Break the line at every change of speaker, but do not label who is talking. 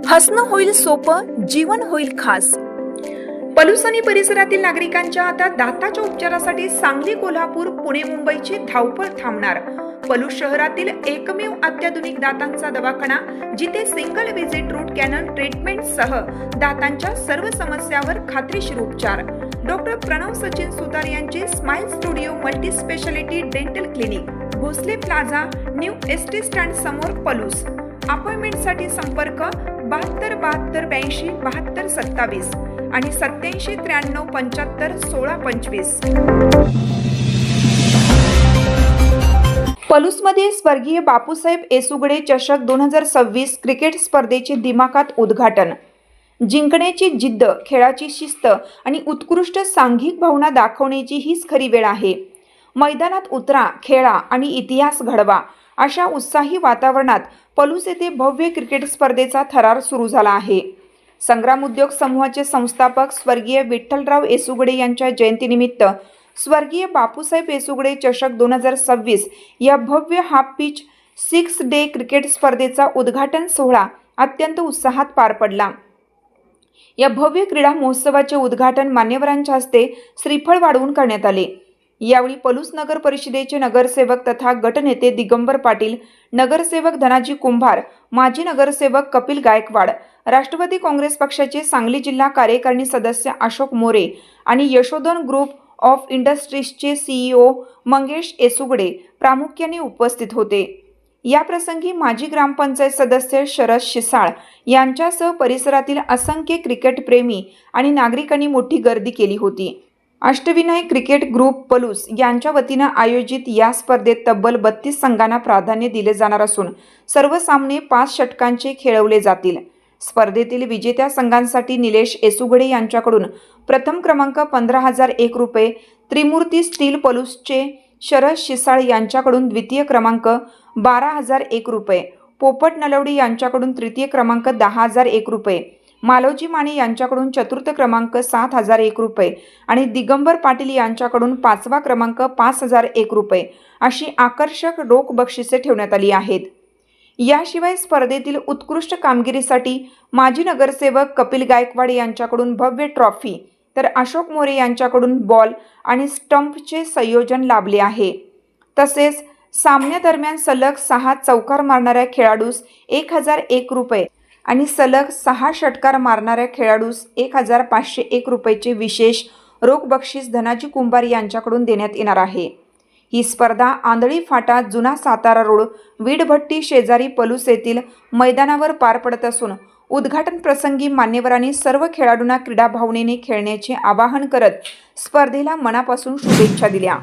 हसणं होईल सोपं, जीवन होईल खास। पलूस आणि परिसरातील नागरिकांच्या आता दाताच्या उपचारासाठी सांगली, कोल्हापूर, पुणे, मुंबईची धावपळ थांबणार। पलूस शहरातील एकमेव अत्याधुनिक दातांचा दवाखाना, जिथे single visit root canal treatment सह दातांच्या सर्व समस्यावर खात्रीशीर उपचार। डॉक्टर प्रणव सचिन सुतार यांचे smile studio multi speciality dental clinic, Bhosale plaza, new ST stand समोर, पलूस। अपॉइंटमेंटसाठी संपर्क 72 72 82 72 27 आणि 87 93 75 16 25। पलूसमध्ये स्वर्गीय बापूसाहेब एसुगडे चषक 2026 क्रिकेट स्पर्धेचे दिमाखात उद्घाटन। जिंकण्याची जिद्द, खेळाची शिस्त आणि उत्कृष्ट सांघिक भावना दाखवण्याची हीच खरी वेळ आहे। मैदानात उतरा, खेळा आणि इतिहास घडवा, अशा उत्साही वातावरणात पलूस येथे भव्य क्रिकेट स्पर्धेचा थरार सुरू झाला आहे। संग्राम उद्योग समूहाचे संस्थापक स्वर्गीय विठ्ठलराव एसुगडे यांच्या जयंतीनिमित्त स्वर्गीय बापूसाहेब एसुगडे चषक 2026 या भव्य हाफ पिच 6 डे क्रिकेट स्पर्धेचा उद्घाटन सोहळा अत्यंत उत्साहात पार पडला। या भव्य क्रीडा महोत्सवाचे उद्घाटन मान्यवरांच्या हस्ते श्रीफळ वाढवून करण्यात आले। यावेळी पलूस नगर परिषदेचे नगरसेवक तथा गटनेते दिगंबर पाटील, नगरसेवक धनाजी कुंभार, माजी नगरसेवक कपिल गायकवाड, राष्ट्रवादी काँग्रेस पक्षाचे सांगली जिल्हा कार्यकारिणी सदस्य अशोक मोरे आणि यशोधन ग्रुप ऑफ इंडस्ट्रीजचे सीईओ मंगेश एसुगडे प्रामुख्याने उपस्थित होते। या प्रसंगी माजी ग्रामपंचायत सदस्य शरद शिसाळ यांच्यासह परिसरातील असंख्य क्रिकेट प्रेमी आणि नागरिकांनी मोठी गर्दी केली होती। अष्टविनायक क्रिकेट ग्रुप पलूस यांच्या वतीनं आयोजित या स्पर्धेत तब्बल 32 संघांना प्राधान्य दिले जाणार असून सर्व सामने 5 षटकांचे खेळवले जातील। स्पर्धेतील विजेत्या संघांसाठी निलेश एसुगडे यांच्याकडून प्रथम क्रमांक 15,001 रुपये, त्रिमूर्ती स्टील पलूसचे शरद शिसाळ यांच्याकडून द्वितीय क्रमांक 12,001 रुपये, पोपट नलवडी यांच्याकडून तृतीय क्रमांक 10,001 रुपये, मालोजी माने यांच्याकडून चतुर्थ क्रमांक 7,001 रुपये आणि दिगंबर पाटील यांच्याकडून 5वा क्रमांक 5,001 रुपये अशी आकर्षक रोख बक्षिसे ठेवण्यात आली आहेत। याशिवाय स्पर्धेतील उत्कृष्ट कामगिरीसाठी माजी नगरसेवक कपिल गायकवाड यांच्याकडून भव्य ट्रॉफी, तर अशोक मोरे यांच्याकडून बॉल आणि स्टंपचे संयोजन लाभले आहे। तसेच सामन्यादरम्यान सलग 6 चौकार मारणाऱ्या खेळाडूस 1,001 रुपये आणि सलग 6 षटकार मारणाऱ्या खेळाडूस 1,501 रुपयेचे विशेष रोख बक्षीस धनाजी कुंभार यांच्याकडून देण्यात येणार आहे। ही स्पर्धा आंधळी फाटा, जुना सातारा रोड, वीडभट्टी शेजारी पलूस येथील मैदानावर पार पडत असून उद्घाटन प्रसंगी मान्यवरांनी सर्व खेळाडूंना क्रीडा भावनेने खेळण्याचे आवाहन करत स्पर्धेला मनापासून शुभेच्छा दिल्या।